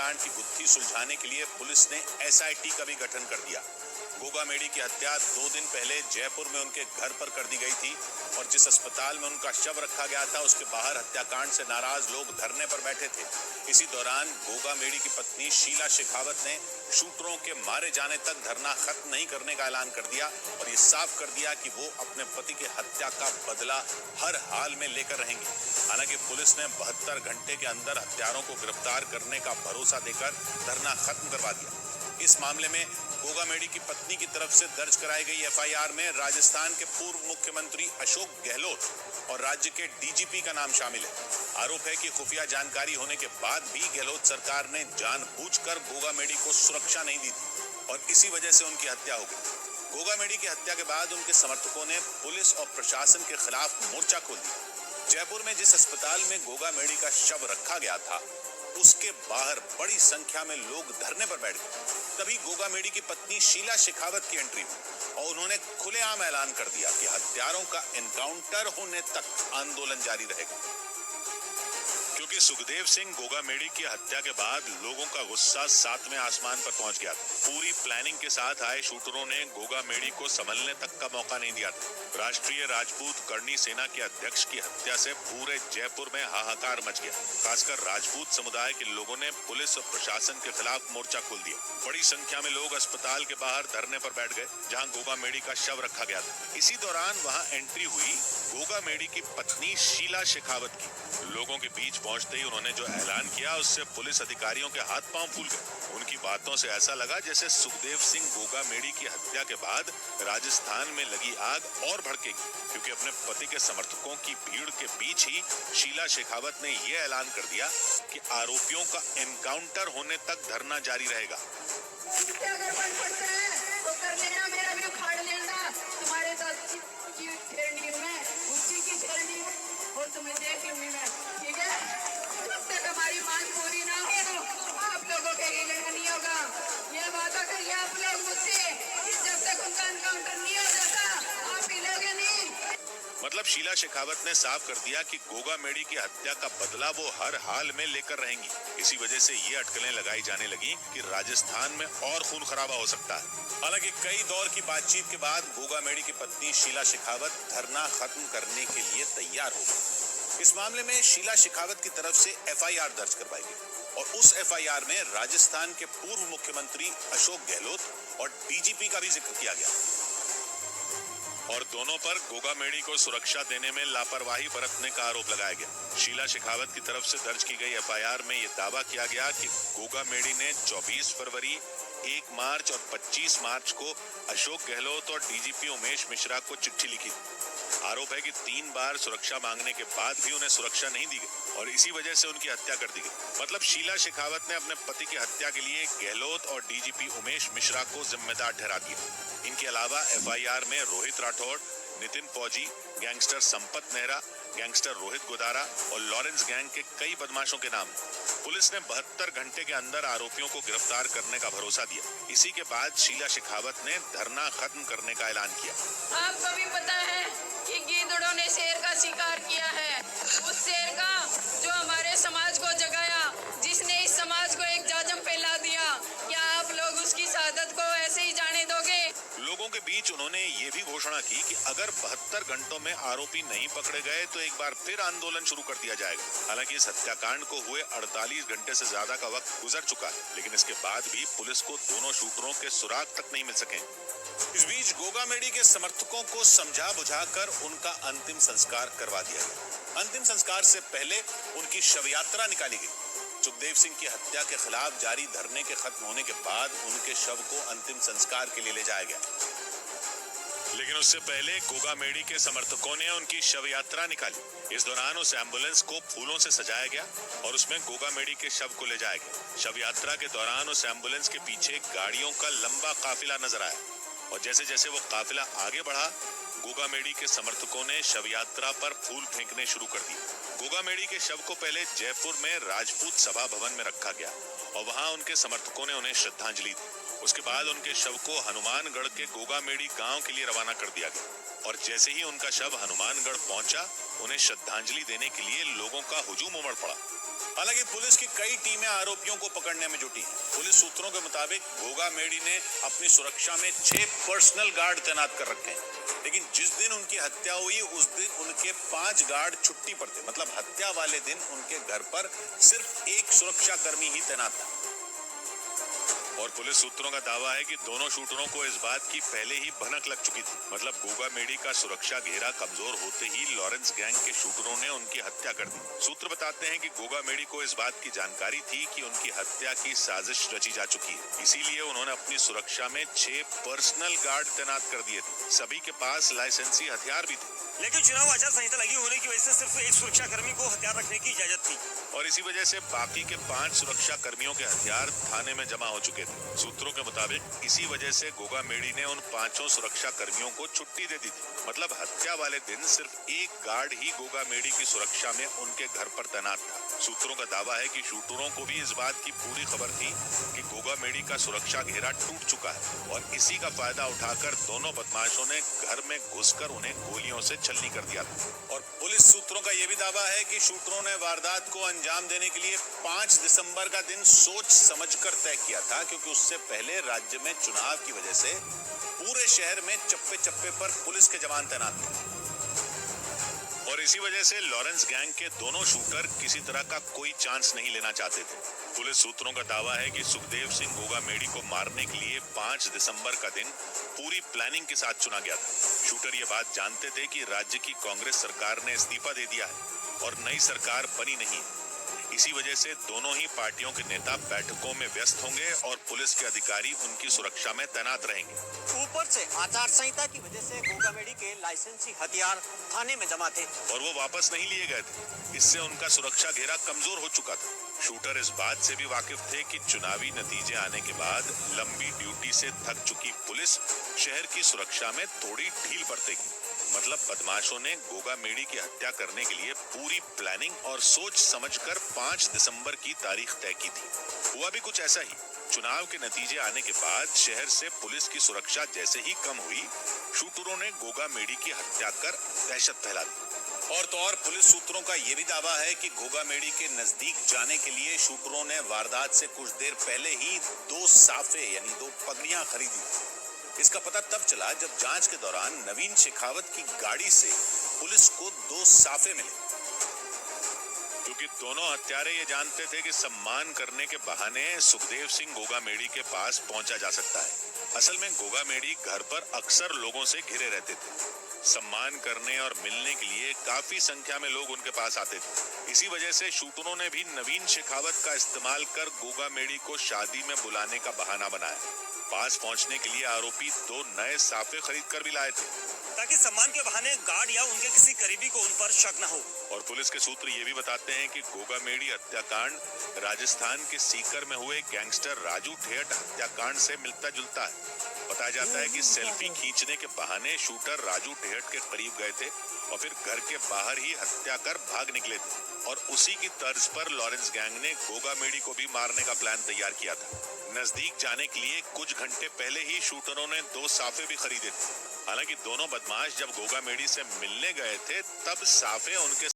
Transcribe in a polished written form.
हत्याकांड की गुत्थी सुलझाने के लिए पुलिस ने एसआईटी का भी गठन कर दिया। गोगा मेडी की हत्या 2 दिन पहले जयपुर में उनके घर पर कर दी गई थी और जिस अस्पताल में उनका शव रखा गया था उसके बाहर हत्याकांड से नाराज लोग धरने पर बैठे थे। इसी दौरान गोगा मेडी की पत्नी शीला शेखावत ने शूटरों के मारे जाने तक धरना खत्म नहीं करने का ऐलान कर दिया और ये साफ कर दिया कि वो अपने पति की हत्या का बदला हर हाल में लेकर रहेंगी। हालांकि पुलिस ने 72 घंटे के अंदर हत्यारों को गिरफ्तार करने का भरोसा देकर धरना खत्म करवा दिया। इस मामले में गोगा मेडी की पत्नी की तरफ से दर्ज कराई गई एफआईआर में राजस्थान के पूर्व मुख्यमंत्री अशोक गहलोत और राज्य के डीजीपी का नाम शामिल है। आरोप है कि खुफिया जानकारी होने के बाद भी गहलोत सरकार ने जानबूझकर गोगा मेडी को सुरक्षा नहीं दी थी और इसी वजह से उनकी हत्या हो गई। गोगा मेडी की हत्या के बाद उनके समर्थकों ने पुलिस और प्रशासन के खिलाफ मोर्चा खोल दिया। जयपुर में जिस अस्पताल में गोगा मेडी का शव रखा गया था उसके बाहर बड़ी संख्या में लोग धरने पर बैठ गए। तभी गोगा मेडी की पत्नी शीला शेखावत की एंट्री हुई और उन्होंने खुलेआम ऐलान कर दिया कि हत्यारों का एनकाउंटर होने तक आंदोलन जारी रहेगा। क्योंकि सुखदेव सिंह गोगा मेडी की हत्या के बाद लोगों का गुस्सा 7वें आसमान पर पहुंच गया था। पूरी प्लानिंग के साथ आए शूटरों ने गोगा मेडी को संभलने तक का मौका नहीं दिया था। राष्ट्रीय राजपूत करनी सेना के अध्यक्ष की हत्या से पूरे जयपुर में हाहाकार मच गया। खासकर राजपूत समुदाय के लोगों ने पुलिस और प्रशासन के खिलाफ मोर्चा खोल दिया। बड़ी संख्या में लोग अस्पताल के बाहर धरने पर बैठ गए जहां गोगा मेडी का शव रखा गया था। इसी दौरान वहां एंट्री हुई गोगा मेडी की पत्नी शीला शेखावत की। लोगों के बीच पहुंचते ही उन्होंने जो ऐलान किया उससे पुलिस अधिकारियों के हाथ पांव फूल गए। उनकी बातों से ऐसा लगा जैसे सुखदेव सिंह गोगा मेडी की हत्या के बाद राजस्थान में लगी आग और भड़केगी, क्योंकि अपने पति के समर्थकों की भीड़ के बीच ही शीला शेखावत ने यह ऐलान कर दिया कि आरोपियों का एनकाउंटर होने तक धरना जारी रहेगा। तुम्हें देख लूंगी मैं, ठीक है? जब तक हमारी मांग पूरी ना हो आप लोगों के लिए नहीं होगा। ये वादा करिए आप लोग मुझसे कि जब तक उनका एनकाउंटर नहीं हो जाता आप हिलोगे नहीं। मतलब शीला शेखावत ने साफ कर दिया कि गोगा मेडी की हत्या का बदला वो हर हाल में लेकर रहेंगी। इसी वजह से ये अटकलें लगाई जाने लगी कि राजस्थान में और खून खराबा हो सकता है। हालांकि कई दौर की बातचीत के बाद गोगा मेडी की पत्नी शीला शेखावत धरना खत्म करने के लिए तैयार हो गई। इस मामले में शीला शेखावत की तरफ से एफआईआर दर्ज करवाई गई और उस एफआईआर में राजस्थान के पूर्व मुख्यमंत्री अशोक गहलोत और डीजीपी का भी जिक्र किया गया और दोनों पर गोगा मेडी को सुरक्षा देने में लापरवाही बरतने का आरोप लगाया गया। शीला शेखावत की तरफ से दर्ज की गई एफआईआर में यह दावा किया गया कि गोगा मेडी ने 24 फरवरी, 1 मार्च और 25 मार्च को अशोक गहलोत और डीजीपी उमेश मिश्रा को चिट्ठी लिखी। आरोप है कि 3 बार सुरक्षा मांगने के बाद भी उन्हें सुरक्षा नहीं दी गई और इसी वजह से उनकी हत्या कर दी गई। मतलब शीला शेखावत ने अपने पति की हत्या के लिए गहलोत और डीजीपी उमेश मिश्रा को जिम्मेदार ठहरा दिया। इनके अलावा एफआईआर में रोहित राठौड़, नितिन फौजी, गैंगस्टर संपत नेहरा, गैंगस्टर रोहित गोदारा और लॉरेंस गैंग के कई बदमाशों के नाम। पुलिस ने 72 घंटे के अंदर आरोपियों को गिरफ्तार करने का भरोसा दिया। इसी के बाद शीला शेखावत ने धरना खत्म करने का ऐलान किया। आपको भी पता है कि गीदड़ों ने शेर का शिकार किया है, उस शेर का जो हमारे समाज को जगाया, जिसने इस समाज को एक जाजम फैला दिया। क्या आप लोग उसकी शहादत को ऐसे ही जाने दोगे? लोगों के बीच उन्होंने ये भी घोषणा की कि अगर 72 घंटों में आरोपी नहीं पकड़े गए तो एक बार फिर आंदोलन शुरू कर दिया जाएगा। हालांकि इस हत्याकांड को हुए 48 घंटे से ज्यादा का वक्त गुजर चुका है, लेकिन इसके बाद भी पुलिस को दोनों शूटरों के सुराग तक नहीं मिल सके। इस बीच गोगा मेडी के समर्थकों को समझा बुझाकर उनका अंतिम संस्कार करवा दिया गया। अंतिम संस्कार से पहले उनकी शव यात्रा निकाली गई। सुखदेव सिंह की हत्या के खिलाफ जारी धरने के खत्म होने के बाद उनके शव को अंतिम संस्कार के लिए ले जाया गया, लेकिन उससे पहले गोगा मेडी के समर्थकों ने उनकी शव यात्रा निकाली। इस दौरान उस एम्बुलेंस को फूलों से सजाया गया और उसमें गोगा मेडी के शव को ले जाया गया। शव यात्रा के दौरान उस एम्बुलेंस के पीछे गाड़ियों का लंबा काफिला नजर आया और जैसे जैसे वो काफिला आगे बढ़ा, गोगा मेडी के समर्थकों ने शव यात्रा पर फूल फेंकने शुरू कर दिए। गोगा मेडी के शव को पहले जयपुर में राजपूत सभा भवन में रखा गया और वहां उनके समर्थकों ने उन्हें श्रद्धांजलि दी। उसके बाद उनके शव को हनुमानगढ़ के गोगामेड़ी गांव के लिए रवाना कर दिया गया और जैसे ही उनका शव हनुमानगढ़ पहुंचा, उन्हें श्रद्धांजलि देने के लिए लोगों का हुजूम उमड़ पड़ा। हालांकि पुलिस की कई टीमें आरोपियों को पकड़ने में जुटी हैं। पुलिस सूत्रों के मुताबिक गोगामेड़ी ने अपनी सुरक्षा में 6 पर्सनल गार्ड तैनात कर रखे हैं, लेकिन जिस दिन उनकी हत्या हुई उस दिन उनके 5 गार्ड छुट्टी पर थे। मतलब हत्या वाले दिन उनके घर पर सिर्फ एक सुरक्षा कर्मी ही तैनात था। और पुलिस सूत्रों का दावा है कि दोनों शूटरों को इस बात की पहले ही भनक लग चुकी थी। मतलब गोगामेड़ी का सुरक्षा घेरा कमजोर होते ही लॉरेंस गैंग के शूटरों ने उनकी हत्या कर दी। सूत्र बताते हैं कि गोगामेड़ी को इस बात की जानकारी थी कि उनकी हत्या की साजिश रची जा चुकी है, इसीलिए उन्होंने अपनी सुरक्षा में 6 पर्सनल गार्ड तैनात कर दिए थे। सभी के पास लाइसेंसी हथियार भी थे, लेकिन चुनाव आचार संहिता लगी होने की वजह से सिर्फ एक सुरक्षा कर्मी को हथियार रखने की इजाजत थी और इसी वजह से बाकी के 5 सुरक्षा कर्मियों के हथियार थाने में जमा हो चुके थे। सूत्रों के मुताबिक इसी वजह से गोगामेड़ी ने उन 5 सुरक्षा कर्मियों को छुट्टी दे दी थी। मतलब हत्या वाले दिन सिर्फ एक गार्ड ही गोगामेड़ी की सुरक्षा में उनके घर पर तैनात था। सूत्रों का दावा है कि शूटरों को भी इस बात की पूरी खबर थी कि गोगामेड़ी का सुरक्षा घेरा टूट चुका है और इसी का फायदा उठाकर दोनों बदमाशों ने घर में घुसकर उन्हें गोलियों से छलनी कर दिया था। और पुलिस सूत्रों का यह भी दावा है कि शूटरों ने वारदात को अंजाम देने के लिए 5 दिसंबर का दिन सोच समझकर तय किया था, क्योंकि उससे पहले राज्य में चुनाव की वजह से पूरे शहर में चप्पे चप्पे पर पुलिस के जवान तैनात थे और इसी वजह से लॉरेंस गैंग के दोनों शूटर किसी तरह का कोई चांस नहीं लेना चाहते थे। पुलिस सूत्रों का दावा है कि सुखदेव सिंह गोगामेड़ी को मारने के लिए 5 दिसंबर का दिन पूरी प्लानिंग के साथ चुना गया था। शूटर ये बात जानते थे कि राज्य की कांग्रेस सरकार ने इस्तीफा दे दिया है और नई सरकार बनी नहीं। इसी वजह से दोनों ही पार्टियों के नेता बैठकों में व्यस्त होंगे और पुलिस के अधिकारी उनकी सुरक्षा में तैनात रहेंगे। ऊपर से आचार संहिता की वजह से गोगामेड़ी के लाइसेंसी हथियार थाने में जमा थे और वो वापस नहीं लिए गए थे। इससे उनका सुरक्षा घेरा कमजोर हो चुका था। शूटर इस बात से भी वाकिफ थे कि चुनावी नतीजे आने के बाद लंबी ड्यूटी से थक चुकी पुलिस शहर की सुरक्षा में थोड़ी ढील बरतेगी। मतलब बदमाशों ने गोगामेड़ी की हत्या करने के लिए पूरी प्लानिंग और सोच समझकर 5 दिसंबर की तारीख तय की थी। हुआ भी कुछ ऐसा ही। चुनाव के नतीजे आने के बाद शहर से पुलिस की सुरक्षा जैसे ही कम हुई, शूटरों ने गोगामेड़ी की हत्या कर दहशत फैला दी। और तो और पुलिस सूत्रों का यह भी दावा है कि गोगामेड़ी के नजदीक जाने के लिए शूटरों ने वारदात से कुछ देर पहले ही 2 साफे यानी 2 पगड़ियां खरीदी थी। इसका पता तब चला जब जांच के दौरान नवीन शेखावत की गाड़ी से पुलिस को 2 साफे मिले, क्योंकि दोनों हत्यारे ये जानते थे कि सम्मान करने के बहाने सुखदेव सिंह गोगामेड़ी के पास पहुंचा जा सकता है। असल में गोगामेड़ी घर पर अक्सर लोगों से घिरे रहते थे। सम्मान करने और मिलने के लिए काफी संख्या में लोग उनके पास आते थे। इसी वजह से शूटरों ने भी नवीन शेखावत का इस्तेमाल कर गोगामेड़ी को शादी में बुलाने का बहाना बनाया। पास पहुंचने के लिए आरोपी 2 नए साफे खरीद कर भी लाए थे, ताकि सम्मान के बहाने गार्ड या उनके किसी करीबी को उन पर शक न हो। और पुलिस के सूत्र ये भी बताते हैं कि गोगामेड़ी हत्याकांड राजस्थान के सीकर में हुए गैंगस्टर राजू ठेठ हत्याकांड से मिलता जुलता है। बताया जाता है कि सेल्फी खींचने के बहाने शूटर राजू ठेठ के करीब गए थे और फिर घर के बाहर ही हत्या कर भाग निकले थे और उसी की तर्ज पर लॉरेंस गैंग ने गोगामेड़ी को भी मारने का प्लान तैयार किया था। नजदीक जाने के लिए कुछ घंटे पहले ही शूटरों ने 2 साफे भी खरीदे थे। हालांकि दोनों बदमाश जब गोगामेड़ी से मिलने गए थे तब साफे उनके